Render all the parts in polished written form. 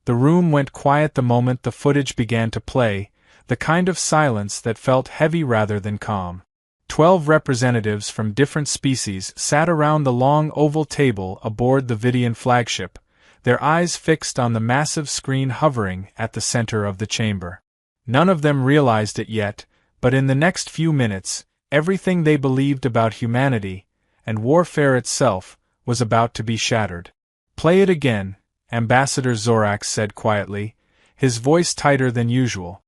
The room went quiet the moment the footage began to play, the kind of silence that felt heavy rather than calm. 12 representatives from different species sat around the long oval table aboard the Vidian flagship, their eyes fixed on the massive screen hovering at the center of the chamber. None of them realized it yet, but in the next few minutes, everything they believed about humanity, and warfare itself, was about to be shattered. "Play it again," Ambassador Zorax said quietly, his voice tighter than usual.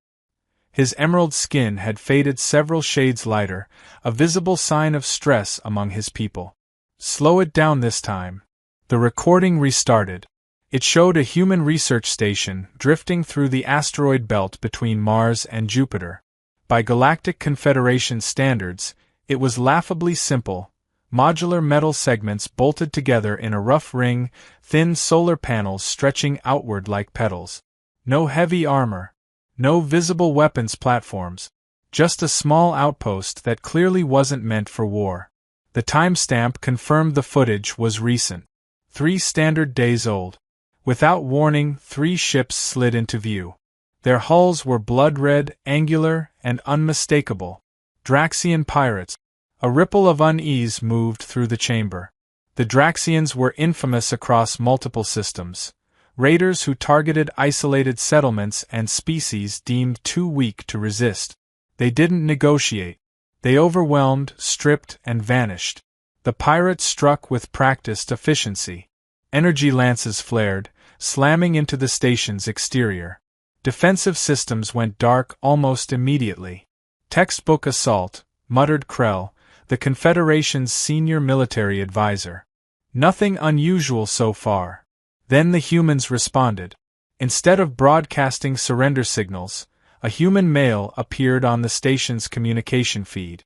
His emerald skin had faded several shades lighter, a visible sign of stress among his people. "Slow it down this time." The recording restarted. It showed a human research station drifting through the asteroid belt between Mars and Jupiter. By Galactic Confederation standards, it was laughably simple: modular metal segments bolted together in a rough ring, thin solar panels stretching outward like petals. No heavy armor. No visible weapons platforms. Just a small outpost that clearly wasn't meant for war. The timestamp confirmed the footage was recent. 3 standard days old. Without warning, 3 ships slid into view. Their hulls were blood-red, angular, and unmistakable. Draxian pirates. A ripple of unease moved through the chamber. The Draxians were infamous across multiple systems. Raiders who targeted isolated settlements and species deemed too weak to resist. They didn't negotiate. They overwhelmed, stripped, and vanished. The pirates struck with practiced efficiency. Energy lances flared, slamming into the station's exterior. Defensive systems went dark almost immediately. "Textbook assault," muttered Krell, the Confederation's senior military advisor. "Nothing unusual so far." Then the humans responded. Instead of broadcasting surrender signals, a human male appeared on the station's communication feed.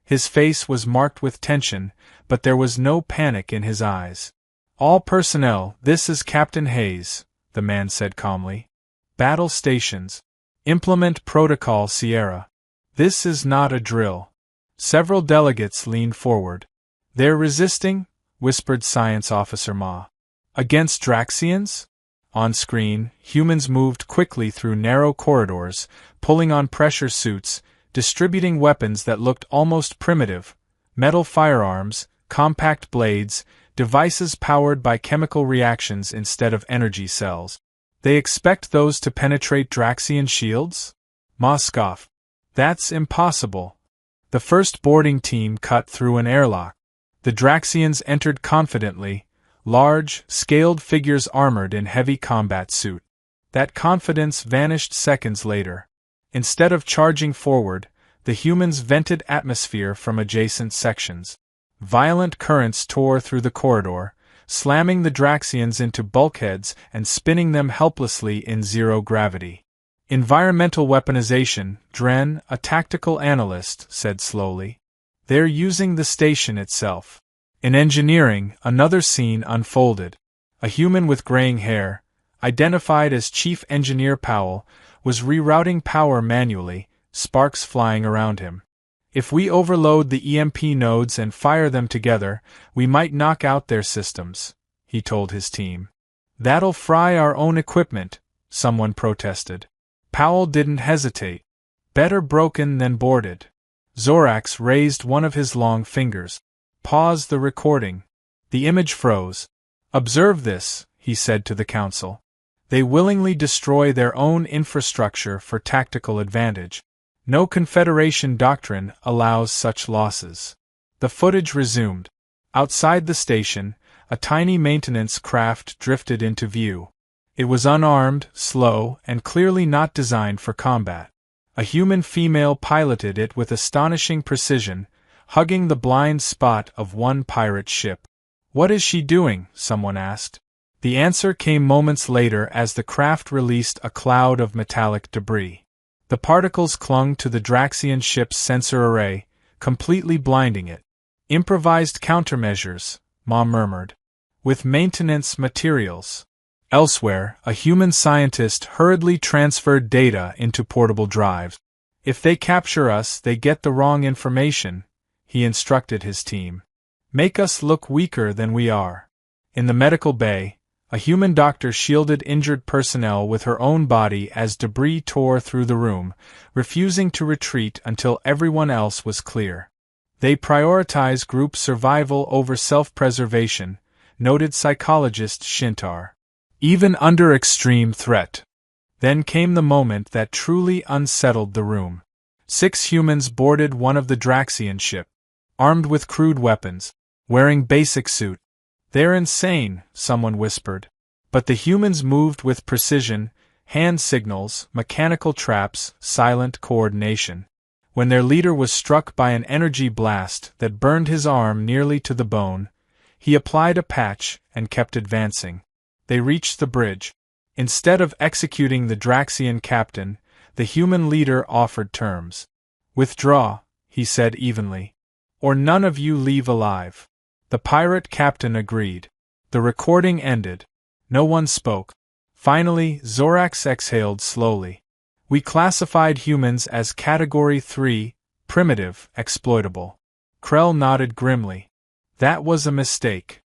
His face was marked with tension, but there was no panic in his eyes. "All personnel, this is Captain Hayes," the man said calmly. "Battle stations. Implement Protocol Sierra. This is not a drill." Several delegates leaned forward. "They're resisting?" whispered Science Officer Ma. "Against Draxians?" On screen, humans moved quickly through narrow corridors, pulling on pressure suits, distributing weapons that looked almost primitive: metal firearms, compact blades, devices powered by chemical reactions instead of energy cells. "They expect those to penetrate Draxian shields?" Ma scoffed. "That's impossible." The first boarding team cut through an airlock. The Draxians entered confidently, large, scaled figures armored in heavy combat suit. That confidence vanished seconds later. Instead of charging forward, the humans vented atmosphere from adjacent sections. Violent currents tore through the corridor, slamming the Draxians into bulkheads and spinning them helplessly in zero gravity. "Environmental weaponization," Dren, a tactical analyst, said slowly. "They're using the station itself." In engineering, another scene unfolded. A human with graying hair, identified as Chief Engineer Powell, was rerouting power manually, sparks flying around him. "If we overload the EMP nodes and fire them together, we might knock out their systems," he told his team. "That'll fry our own equipment," someone protested. Powell didn't hesitate. "Better broken than boarded." Zorax raised one of his long fingers. "Pause the recording." The image froze. "Observe this," he said to the council. "They willingly destroy their own infrastructure for tactical advantage. No Confederation doctrine allows such losses." The footage resumed. Outside the station, a tiny maintenance craft drifted into view. It was unarmed, slow, and clearly not designed for combat. A human female piloted it with astonishing precision, hugging the blind spot of one pirate ship. "What is she doing?" someone asked. The answer came moments later as the craft released a cloud of metallic debris. The particles clung to the Draxian ship's sensor array, completely blinding it. "Improvised countermeasures," Ma murmured. "With maintenance materials." Elsewhere, a human scientist hurriedly transferred data into portable drives. "If they capture us, they get the wrong information," he instructed his team. "Make us look weaker than we are." In the medical bay, A human doctor shielded injured personnel with her own body as debris tore through the room, refusing to retreat until everyone else was clear. They prioritize group survival over self-preservation, noted psychologist Shintar. Even under extreme threat. Then came the moment that truly unsettled the room. 6 humans boarded one of the Draxian ships, armed with crude weapons, wearing basic suit. "They're insane," someone whispered. But the humans moved with precision, hand signals, mechanical traps, silent coordination. When their leader was struck by an energy blast that burned his arm nearly to the bone, he applied a patch and kept advancing. They reached the bridge. Instead of executing the Draxian captain, the human leader offered terms. "Withdraw," he said evenly. "Or none of you leave alive." The pirate captain agreed. The recording ended. No one spoke. Finally, Zorax exhaled slowly. "We classified humans as Category 3, primitive, exploitable." Krell nodded grimly. "That was a mistake.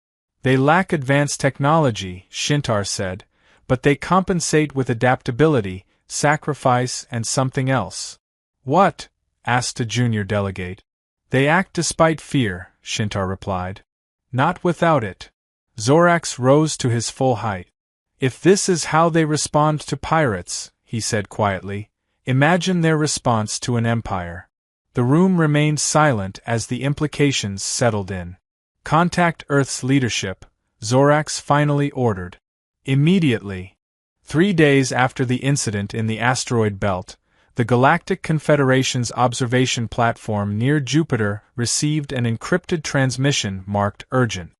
They lack advanced technology," Shintar said, "but they compensate with adaptability, sacrifice, and something else." "What?" asked a junior delegate. "They act despite fear," Shintar replied. "Not without it." Zorax rose to his full height. "If this is how they respond to pirates," he said quietly, "imagine their response to an empire." The room remained silent as the implications settled in. "Contact Earth's leadership," Zorax finally ordered. Immediately. 3 days after the incident in the asteroid belt, the Galactic Confederation's observation platform near Jupiter received an encrypted transmission marked urgent.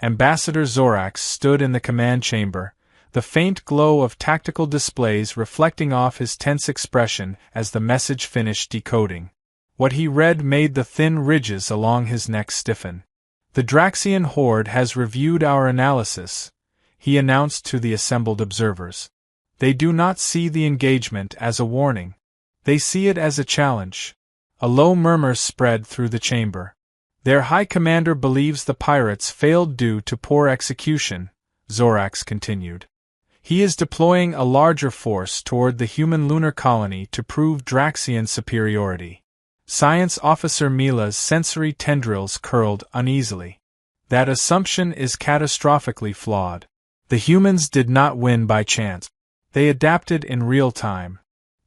Ambassador Zorax stood in the command chamber, the faint glow of tactical displays reflecting off his tense expression as the message finished decoding. What he read made the thin ridges along his neck stiffen. "The Draxian horde has reviewed our analysis," he announced to the assembled observers. "They do not see the engagement as a warning. They see it as a challenge." A low murmur spread through the chamber. "Their High Commander believes the pirates failed due to poor execution," Zorax continued. "He is deploying a larger force toward the human lunar colony to prove Draxian superiority." Science Officer Mila's sensory tendrils curled uneasily. "That assumption is catastrophically flawed. The humans did not win by chance. They adapted in real time."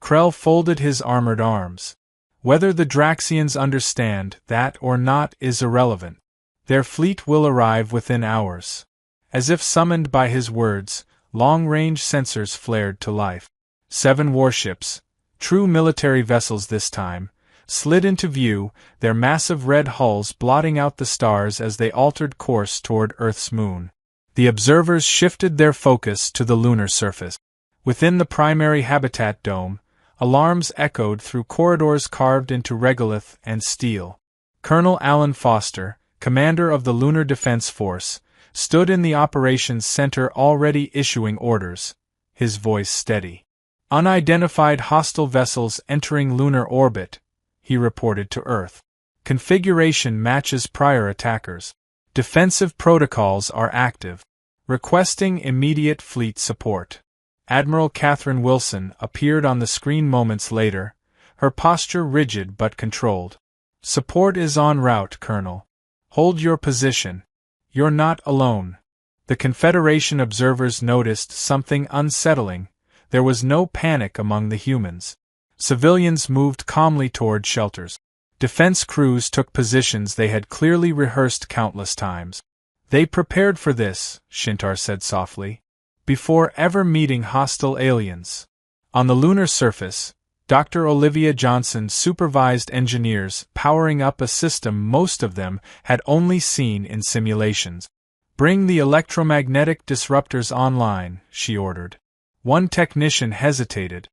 Krell folded his armored arms. "Whether the Draxians understand that or not is irrelevant. Their fleet will arrive within hours." As if summoned by his words, long-range sensors flared to life. 7 warships, true military vessels this time, slid into view, their massive red hulls blotting out the stars as they altered course toward Earth's moon. The observers shifted their focus to the lunar surface. Within the primary habitat dome, alarms echoed through corridors carved into regolith and steel. Colonel Alan Foster, commander of the Lunar Defense Force, stood in the operations center already issuing orders, his voice steady. "Unidentified hostile vessels entering lunar orbit," he reported to Earth. "Configuration matches prior attackers. Defensive protocols are active. Requesting immediate fleet support." Admiral Catherine Wilson appeared on the screen moments later, her posture rigid but controlled. "Support is en route, Colonel. Hold your position. You're not alone." The Confederation observers noticed something unsettling. There was no panic among the humans. Civilians moved calmly toward shelters. Defense crews took positions they had clearly rehearsed countless times. "They prepared for this," Shintar said softly, "before ever meeting hostile aliens." On the lunar surface, Dr. Olivia Johnson supervised engineers powering up a system most of them had only seen in simulations. "Bring the electromagnetic disruptors online," she ordered. One technician hesitated.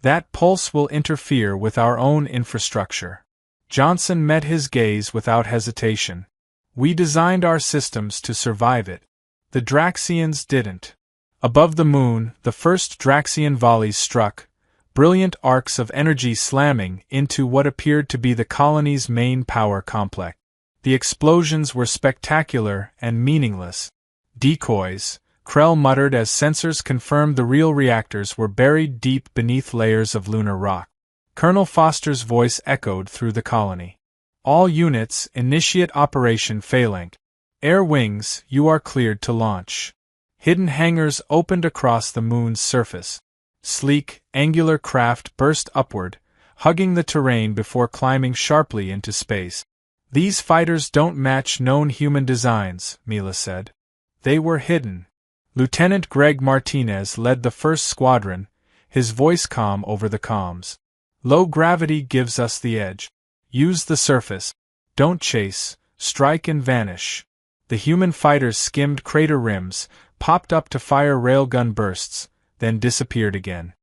"That pulse will interfere with our own infrastructure." Johnson met his gaze without hesitation. "We designed our systems to survive it. The Draxians didn't." Above the moon, the first Draxian volleys struck, brilliant arcs of energy slamming into what appeared to be the colony's main power complex. The explosions were spectacular and meaningless. Decoys, Krell muttered as sensors confirmed the real reactors were buried deep beneath layers of lunar rock. Colonel Foster's voice echoed through the colony. All units, initiate Operation Phalanx. Air wings, you are cleared to launch. Hidden hangars opened across the moon's surface. Sleek, angular craft burst upward, hugging the terrain before climbing sharply into space. These fighters don't match known human designs, Mila said. They were hidden. Lieutenant Greg Martinez led the first squadron, his voice calm over the comms. Low gravity gives us the edge. Use the surface. Don't chase, strike and vanish. The human fighters skimmed crater rims, popped up to fire railgun bursts, then disappeared again.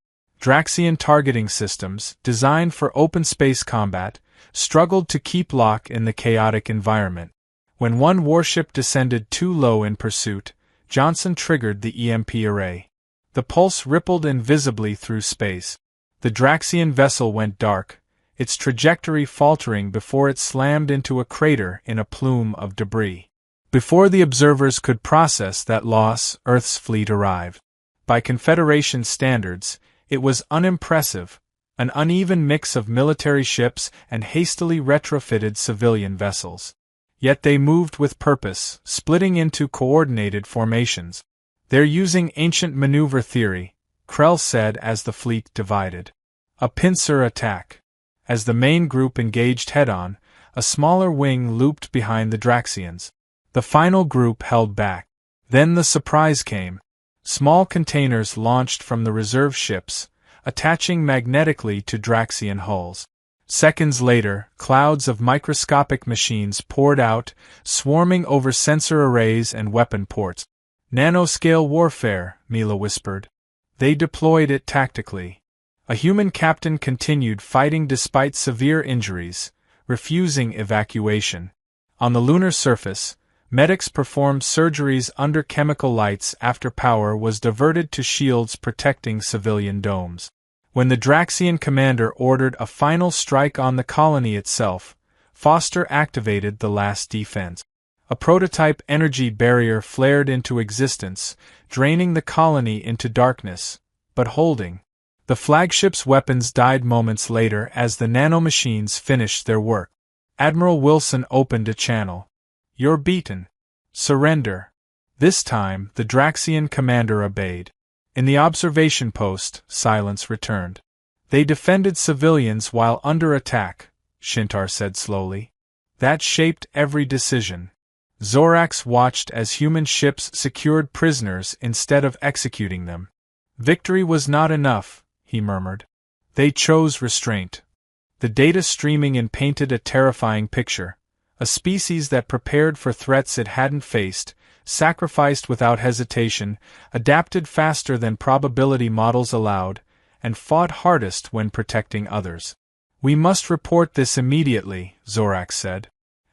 Draxian targeting systems, designed for open space combat, struggled to keep lock in the chaotic environment. When one warship descended too low in pursuit, Johnson triggered the EMP array. The pulse rippled invisibly through space. The Draxian vessel went dark, its trajectory faltering before it slammed into a crater in a plume of debris. Before the observers could process that loss, Earth's fleet arrived. By Confederation standards, it was unimpressive, an uneven mix of military ships and hastily retrofitted civilian vessels. Yet they moved with purpose, splitting into coordinated formations. They're using ancient maneuver theory, Krell said as the fleet divided. A pincer attack. As the main group engaged head-on, a smaller wing looped behind the Draxians. The final group held back. Then the surprise came. Small containers launched from the reserve ships, attaching magnetically to Draxian hulls. Seconds later, clouds of microscopic machines poured out, swarming over sensor arrays and weapon ports. Nanoscale warfare, Mila whispered. They deployed it tactically. A human captain continued fighting despite severe injuries, refusing evacuation. On the lunar surface, medics performed surgeries under chemical lights after power was diverted to shields protecting civilian domes. When the Draxian commander ordered a final strike on the colony itself, Foster activated the last defense. A prototype energy barrier flared into existence, draining the colony into darkness, but holding. The flagship's weapons died moments later as the nanomachines finished their work. Admiral Wilson opened a channel. You're beaten. Surrender. This time, the Draxian commander obeyed. In the observation post, silence returned. They defended civilians while under attack, Shintar said slowly. That shaped every decision. Zorax watched as human ships secured prisoners instead of executing them. Victory was not enough, he murmured. They chose restraint. The data streaming in painted a terrifying picture. A species that prepared for threats it hadn't faced, sacrificed without hesitation, adapted faster than probability models allowed, and fought hardest when protecting others. We must report this immediately, Zorax said,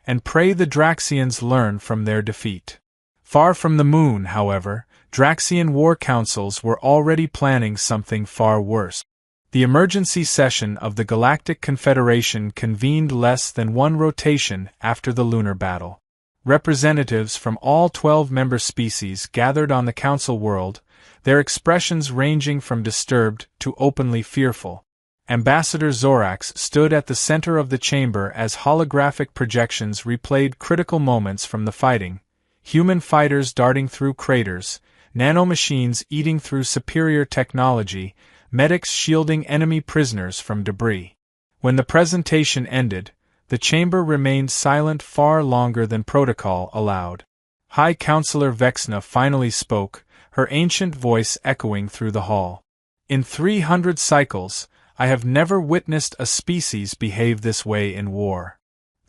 and pray the Draxians learn from their defeat. Far from the moon, however, Draxian war councils were already planning something far worse. The emergency session of the Galactic Confederation convened less than one rotation after the lunar battle. Representatives from all 12 member species gathered on the Council world, their expressions ranging from disturbed to openly fearful. Ambassador Zorax stood at the center of the chamber as holographic projections replayed critical moments from the fighting, human fighters darting through craters, nanomachines eating through superior technology, medics shielding enemy prisoners from debris. When the presentation ended, the chamber remained silent far longer than protocol allowed. High Counselor Vexna finally spoke, her ancient voice echoing through the hall. In 300 cycles, I have never witnessed a species behave this way in war.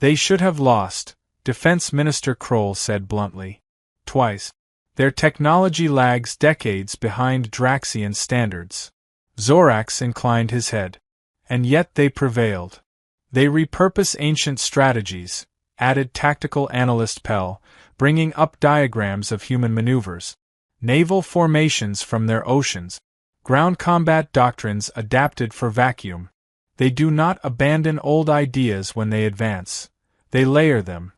They should have lost, Defense Minister Kroll said bluntly. Twice. Their technology lags decades behind Draxian standards. Zorax inclined his head. And yet they prevailed. They repurpose ancient strategies, added tactical analyst Pell, bringing up diagrams of human maneuvers. Naval formations from their oceans. Ground combat doctrines adapted for vacuum. They do not abandon old ideas when they advance. They layer them.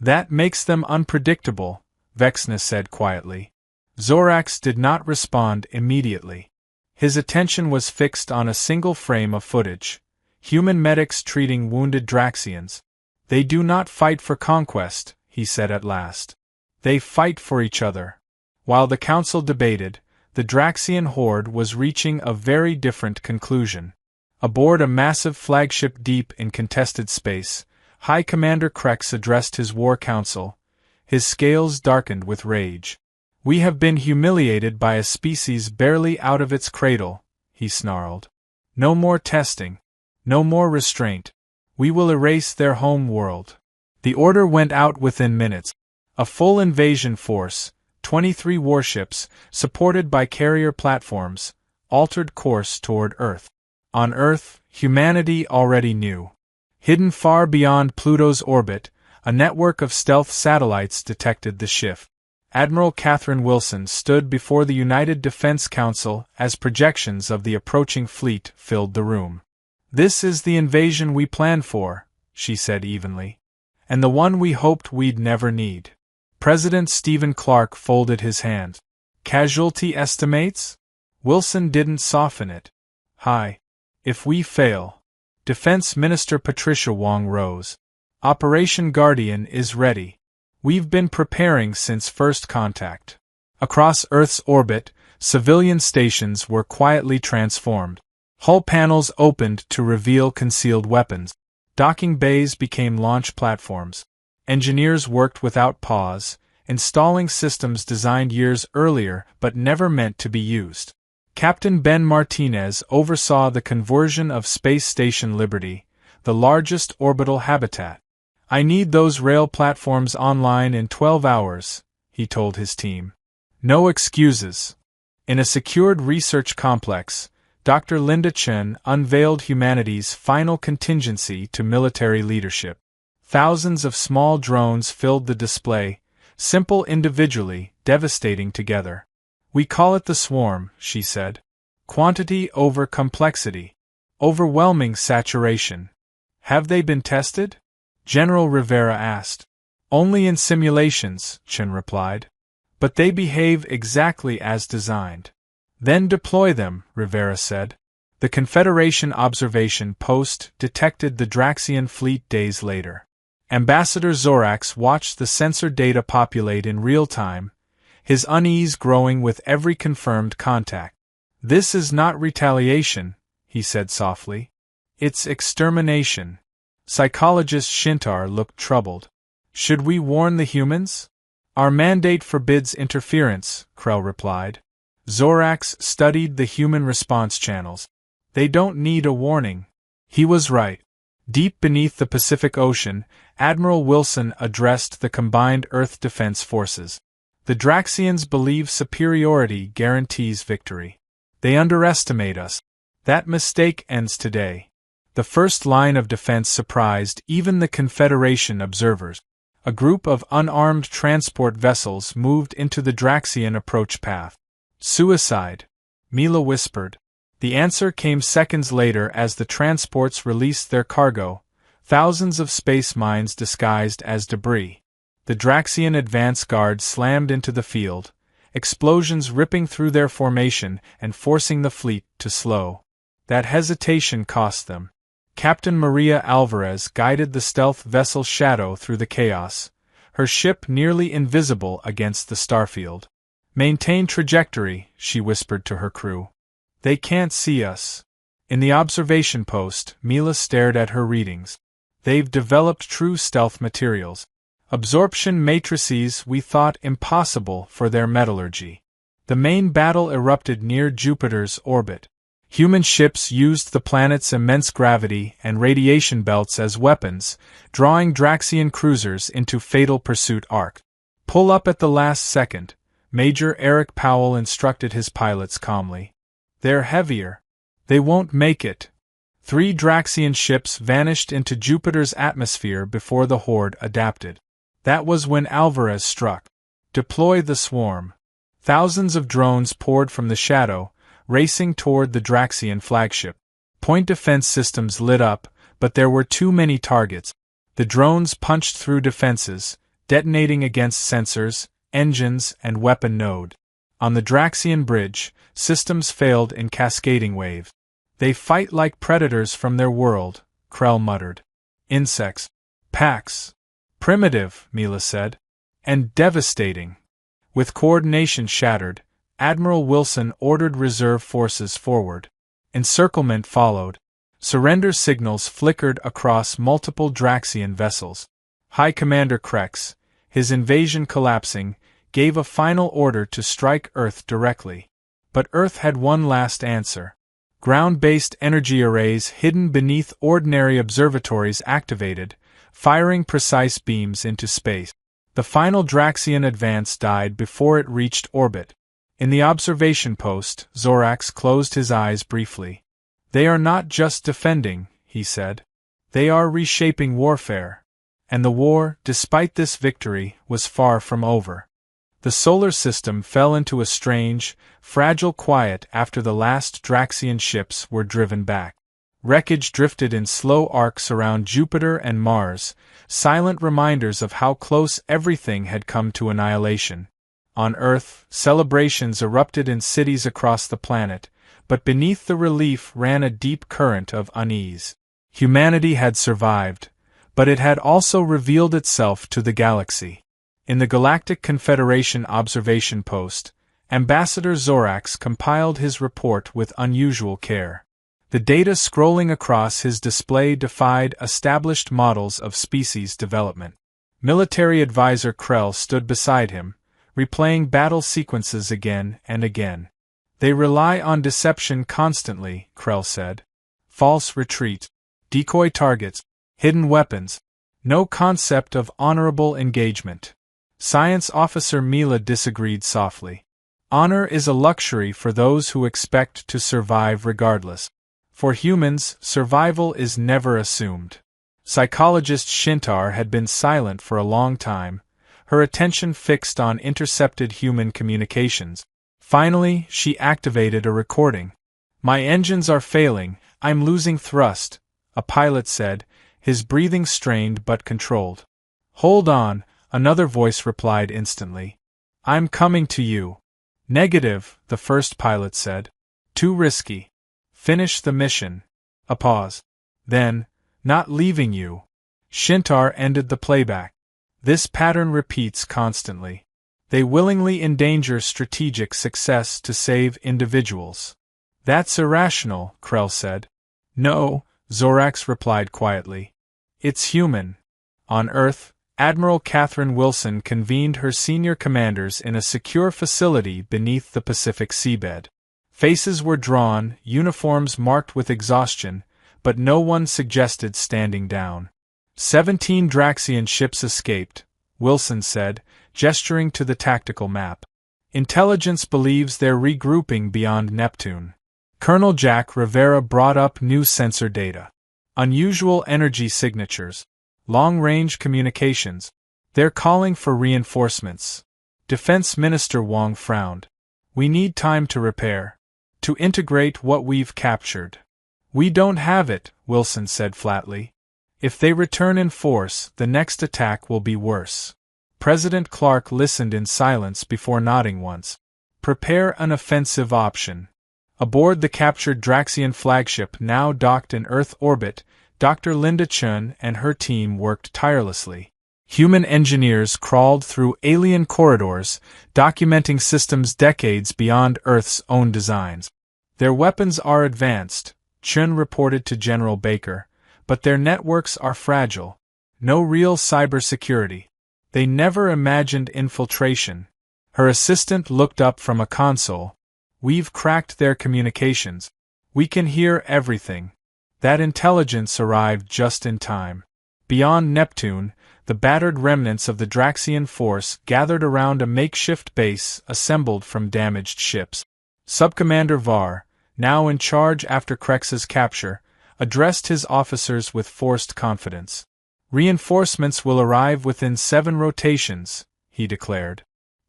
That makes them unpredictable, Vexna said quietly. Zorax did not respond immediately. His attention was fixed on a single frame of footage. Human medics treating wounded Draxians. They do not fight for conquest, he said at last. They fight for each other. While the council debated, the Draxian horde was reaching a very different conclusion. Aboard a massive flagship deep in contested space, High Commander Krex addressed his war council. His scales darkened with rage. "We have been humiliated by a species barely out of its cradle," he snarled. "No more testing. No more restraint. We will erase their home world." The order went out within minutes. A full invasion force, 23 warships, supported by carrier platforms, altered course toward Earth. On Earth, humanity already knew. Hidden far beyond Pluto's orbit, a network of stealth satellites detected the shift. Admiral Catherine Wilson stood before the United Defense Council as projections of the approaching fleet filled the room. "This is the invasion we planned for," she said evenly. "And the one we hoped we'd never need." President Stephen Clark folded his hands. "Casualty estimates?" Wilson didn't soften it. "High. If we fail." Defense Minister Patricia Wong rose. "Operation Guardian is ready. We've been preparing since first contact." Across Earth's orbit, civilian stations were quietly transformed. Hull panels opened to reveal concealed weapons. Docking bays became launch platforms. Engineers worked without pause, installing systems designed years earlier but never meant to be used. Captain Ben Martinez oversaw the conversion of Space Station Liberty, the largest orbital habitat. "I need those rail platforms online in 12 hours, he told his team. "No excuses." In a secured research complex, Dr. Linda Chen unveiled humanity's final contingency to military leadership. Thousands of small drones filled the display, simple individually, devastating together. "We call it the swarm," she said. "Quantity over complexity. Overwhelming saturation." "Have they been tested?" General Rivera asked. "Only in simulations," Chen replied. "But they behave exactly as designed." "Then deploy them," Rivera said. The Confederation observation post detected the Draxian fleet days later. Ambassador Zorax watched the sensor data populate in real time, his unease growing with every confirmed contact. "This is not retaliation," he said softly. "It's extermination." Psychologist Shintar looked troubled. "Should we warn the humans?" "Our mandate forbids interference," Krell replied. Zorax studied the human response channels. "They don't need a warning." He was right. Deep beneath the Pacific Ocean, Admiral Wilson addressed the combined Earth Defense Forces. "The Draxians believe superiority guarantees victory. They underestimate us. That mistake ends today." The first line of defense surprised even the Confederation observers. A group of unarmed transport vessels moved into the Draxian approach path. "Suicide," Mila whispered. The answer came seconds later as the transports released their cargo, thousands of space mines disguised as debris. The Draxian advance guard slammed into the field, explosions ripping through their formation and forcing the fleet to slow. That hesitation cost them. Captain Maria Alvarez guided the stealth vessel Shadow through the chaos, her ship nearly invisible against the starfield. "Maintain trajectory," she whispered to her crew. "They can't see us." In the observation post, Mila stared at her readings. "They've developed true stealth materials. Absorption matrices we thought impossible for their metallurgy." The main battle erupted near Jupiter's orbit. Human ships used the planet's immense gravity and radiation belts as weapons, drawing Draxian cruisers into fatal pursuit arc. "Pull up at the last second," Major Eric Powell instructed his pilots calmly. "They're heavier. They won't make it." 3 Draxian ships vanished into Jupiter's atmosphere before the horde adapted. That was when Alvarez struck. "Deploy the swarm." Thousands of drones poured from the Shadow, racing toward the Draxian flagship. Point defense systems lit up, but there were too many targets. The drones punched through defenses, detonating against sensors, engines, and weapon node. On the Draxian bridge, systems failed in cascading waves. They fight like predators from their world, Krell muttered. Insects. Packs. Primitive, Mila said. And devastating. With coordination shattered, Admiral Wilson ordered reserve forces forward. Encirclement followed. Surrender signals flickered across multiple Draxian vessels. High Commander Krex, his invasion collapsing, gave a final order to strike Earth directly. But Earth had one last answer. Ground-based energy arrays hidden beneath ordinary observatories activated, firing precise beams into space. The final Draxian advance died before it reached orbit. In the observation post, Zorax closed his eyes briefly. They are not just defending, he said. They are reshaping warfare. And the war, despite this victory, was far from over. The solar system fell into a strange, fragile quiet after the last Draxian ships were driven back. Wreckage drifted in slow arcs around Jupiter and Mars, silent reminders of how close everything had come to annihilation. On Earth, celebrations erupted in cities across the planet, but beneath the relief ran a deep current of unease. Humanity had survived, but it had also revealed itself to the galaxy. In the Galactic Confederation observation post, Ambassador Zorax compiled his report with unusual care. The data scrolling across his display defied established models of species development. Military advisor Krell stood beside him, replaying battle sequences again and again. They rely on deception constantly, Krell said. False retreat, decoy targets, hidden weapons. No concept of honorable engagement. Science Officer Mila disagreed softly. Honor is a luxury for those who expect to survive regardless. For humans, survival is never assumed. Psychologist Shintar had been silent for a long time, her attention fixed on intercepted human communications. Finally, she activated a recording. My engines are failing, I'm losing thrust, a pilot said, his breathing strained but controlled. Hold on, another voice replied instantly. I'm coming to you. Negative, the first pilot said. Too risky. Finish the mission. A pause. Then, not leaving you. Shintar ended the playback. This pattern repeats constantly. They willingly endanger strategic success to save individuals. That's irrational, Krell said. No, Zorax replied quietly. It's human. On Earth, Admiral Catherine Wilson convened her senior commanders in a secure facility beneath the Pacific seabed. Faces were drawn, uniforms marked with exhaustion, but no one suggested standing down. 17 Draxian ships escaped, Wilson said, gesturing to the tactical map. Intelligence believes they're regrouping beyond Neptune. Colonel Jack Rivera brought up new sensor data. Unusual energy signatures. Long-range communications. They're calling for reinforcements. Defense Minister Wong frowned. We need time to repair. To integrate what we've captured. We don't have it, Wilson said flatly. If they return in force, the next attack will be worse. President Clark listened in silence before nodding once. Prepare an offensive option. Aboard the captured Draxian flagship now docked in Earth orbit, Dr. Linda Chun and her team worked tirelessly. Human engineers crawled through alien corridors, documenting systems decades beyond Earth's own designs. Their weapons are advanced, Chun reported to General Baker, but their networks are fragile. No real cybersecurity. They never imagined infiltration. Her assistant looked up from a console. We've cracked their communications. We can hear everything. That intelligence arrived just in time. Beyond Neptune, the battered remnants of the Draxian force gathered around a makeshift base assembled from damaged ships. Subcommander Var, now in charge after Krex's capture, addressed his officers with forced confidence. Reinforcements will arrive within 7 rotations, he declared.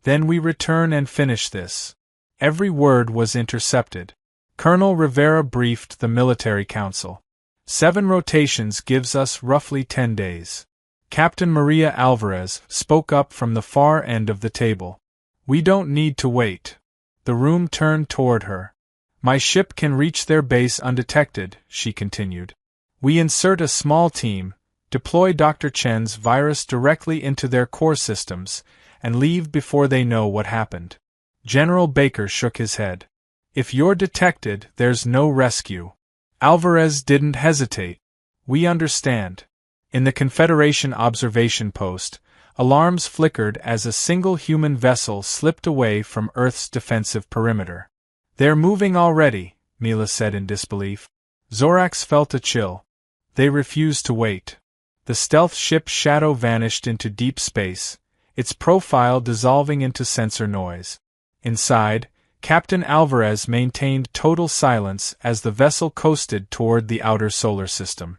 Then we return and finish this. Every word was intercepted. Colonel Rivera briefed the military council. 7 rotations gives us roughly 10 days. Captain Maria Alvarez spoke up from the far end of the table. We don't need to wait. The room turned toward her. My ship can reach their base undetected, she continued. We insert a small team, deploy Dr. Chen's virus directly into their core systems, and leave before they know what happened. General Baker shook his head. If you're detected, there's no rescue. Alvarez didn't hesitate. We understand. In the Confederation observation post, alarms flickered as a single human vessel slipped away from Earth's defensive perimeter. They're moving already, Mila said in disbelief. Zorax felt a chill. They refused to wait. The stealth ship Shadow vanished into deep space, its profile dissolving into sensor noise. Inside, Captain Alvarez maintained total silence as the vessel coasted toward the outer solar system.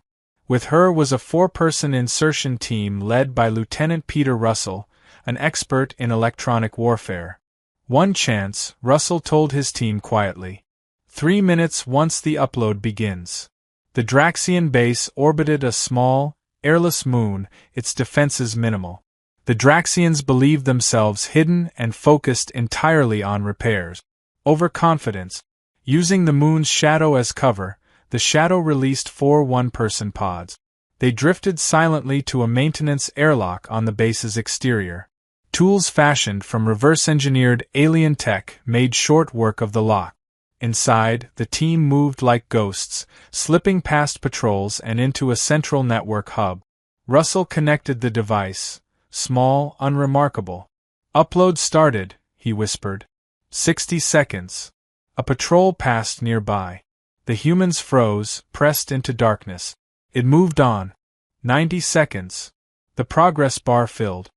With her was a 4-person insertion team led by Lieutenant Peter Russell, an expert in electronic warfare. One chance, Russell told his team quietly. 3 minutes once the upload begins. The Draxian base orbited a small, airless moon, its defenses minimal. The Draxians believed themselves hidden and focused entirely on repairs. Overconfidence. Using the moon's shadow as cover, the shadow released 4 one-person pods. They drifted silently to a maintenance airlock on the base's exterior. Tools fashioned from reverse-engineered alien tech made short work of the lock. Inside, the team moved like ghosts, slipping past patrols and into a central network hub. Russell connected the device, small, unremarkable. Upload started, he whispered. 60 seconds. A patrol passed nearby. The humans froze, pressed into darkness. It moved on. 90 seconds. The progress bar filled.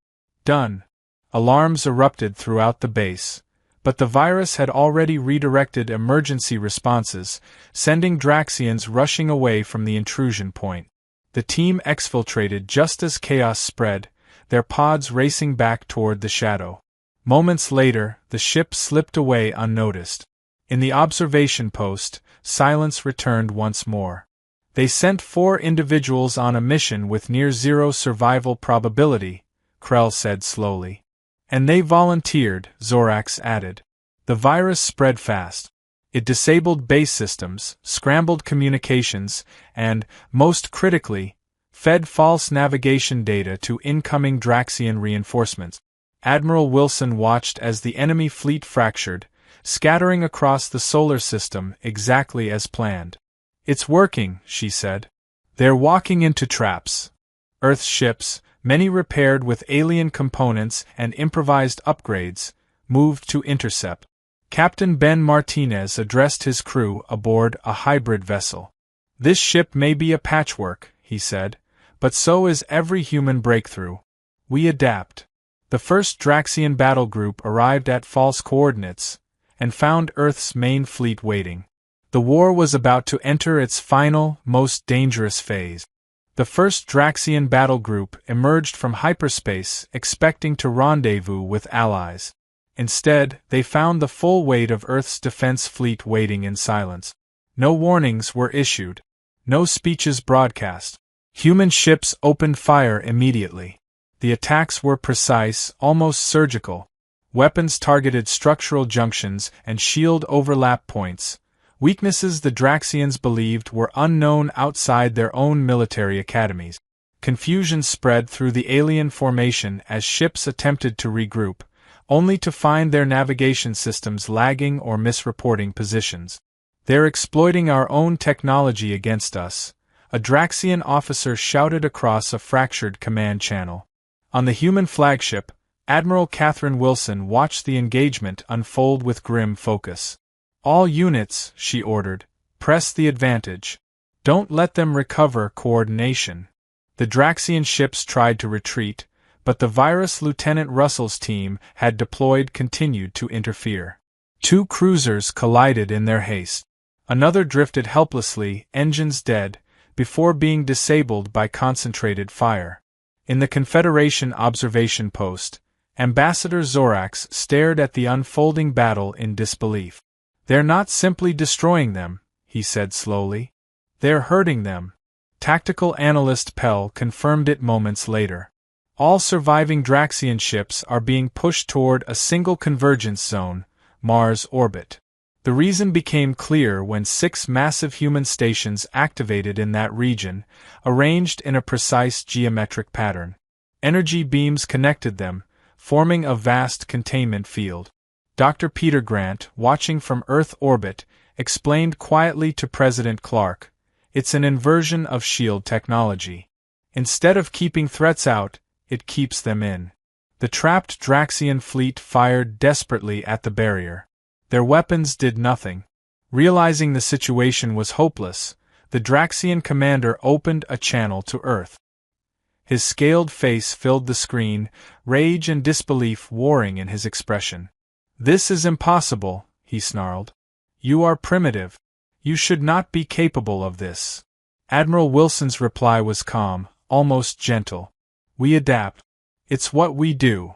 Done. Alarms erupted throughout the base, but the virus had already redirected emergency responses, sending Draxians rushing away from the intrusion point. The team exfiltrated just as chaos spread, their pods racing back toward the shadow. Moments later, the ship slipped away unnoticed. In the observation post, silence returned once more. They sent 4 individuals on a mission with near-zero survival probability, Krell said slowly. And they volunteered, Zorax added. The virus spread fast. It disabled base systems, scrambled communications, and, most critically, fed false navigation data to incoming Draxian reinforcements. Admiral Wilson watched as the enemy fleet fractured, scattering across the solar system exactly as planned. It's working, she said. They're walking into traps. Earth ships, many repaired with alien components and improvised upgrades, moved to intercept. Captain Ben Martinez addressed his crew aboard a hybrid vessel. This ship may be a patchwork, he said, but so is every human breakthrough. We adapt. The first Draxian battle group arrived at false coordinates, and found Earth's main fleet waiting. The war was about to enter its final, most dangerous phase. The first Draxian battle group emerged from hyperspace expecting to rendezvous with allies. Instead, they found the full weight of Earth's defense fleet waiting in silence. No warnings were issued. No speeches broadcast. Human ships opened fire immediately. The attacks were precise, almost surgical. Weapons targeted structural junctions and shield overlap points, weaknesses the Draxians believed were unknown outside their own military academies. Confusion spread through the alien formation as ships attempted to regroup, only to find their navigation systems lagging or misreporting positions. They're exploiting our own technology against us, a Draxian officer shouted across a fractured command channel. On the human flagship, Admiral Catherine Wilson watched the engagement unfold with grim focus. All units, she ordered, press the advantage. Don't let them recover coordination. The Draxian ships tried to retreat, but the virus Lieutenant Russell's team had deployed continued to interfere. 2 cruisers collided in their haste. Another drifted helplessly, engines dead, before being disabled by concentrated fire. In the Confederation observation post, Ambassador Zorax stared at the unfolding battle in disbelief. They're not simply destroying them, he said slowly. They're hurting them. Tactical analyst Pell confirmed it moments later. All surviving Draxian ships are being pushed toward a single convergence zone, Mars orbit. The reason became clear when 6 massive human stations activated in that region, arranged in a precise geometric pattern. Energy beams connected them, forming a vast containment field. Dr. Peter Grant, watching from Earth orbit, explained quietly to President Clark, "It's an inversion of SHIELD technology. Instead of keeping threats out, it keeps them in." The trapped Draxian fleet fired desperately at the barrier. Their weapons did nothing. Realizing the situation was hopeless, the Draxian commander opened a channel to Earth. His scaled face filled the screen, rage and disbelief warring in his expression. "This is impossible," he snarled. "You are primitive. You should not be capable of this." Admiral Wilson's reply was calm, almost gentle. "We adapt. It's what we do."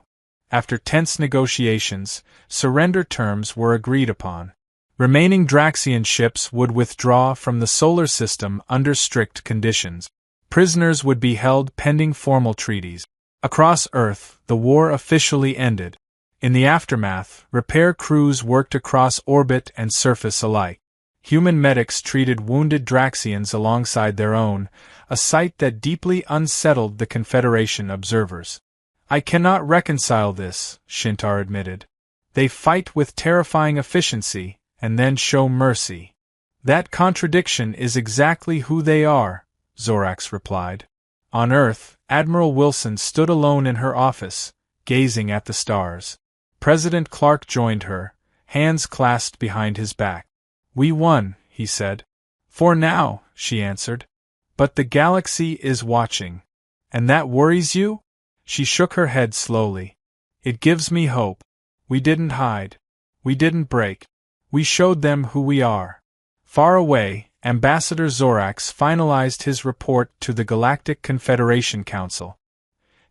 After tense negotiations, surrender terms were agreed upon. Remaining Draxian ships would withdraw from the solar system under strict conditions. Prisoners would be held pending formal treaties. Across Earth, the war officially ended. In the aftermath, repair crews worked across orbit and surface alike. Human medics treated wounded Draxians alongside their own, a sight that deeply unsettled the Confederation observers. "I cannot reconcile this," Shintar admitted. "They fight with terrifying efficiency, and then show mercy." "That contradiction is exactly who they are," Zorax replied. On Earth, Admiral Wilson stood alone in her office, gazing at the stars. President Clark joined her, hands clasped behind his back. "We won," he said. "For now," she answered. "But the galaxy is watching. And that worries you?" She shook her head slowly. "It gives me hope. We didn't hide. We didn't break. We showed them who we are." Far away, Ambassador Zorax finalized his report to the Galactic Confederation Council.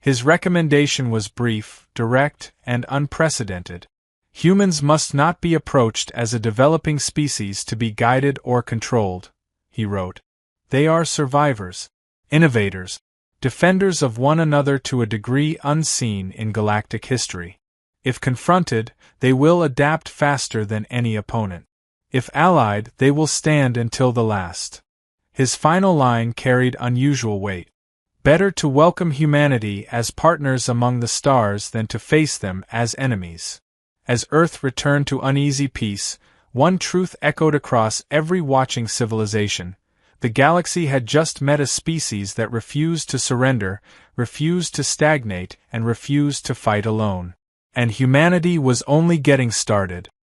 His recommendation was brief, direct, and unprecedented. "Humans must not be approached as a developing species to be guided or controlled," he wrote. "They are survivors, innovators, defenders of one another to a degree unseen in galactic history. If confronted, they will adapt faster than any opponent. If allied, they will stand until the last." His final line carried unusual weight. "Better to welcome humanity as partners among the stars than to face them as enemies." As Earth returned to uneasy peace, one truth echoed across every watching civilization. The galaxy had just met a species that refused to surrender, refused to stagnate, and refused to fight alone. And humanity was only getting started.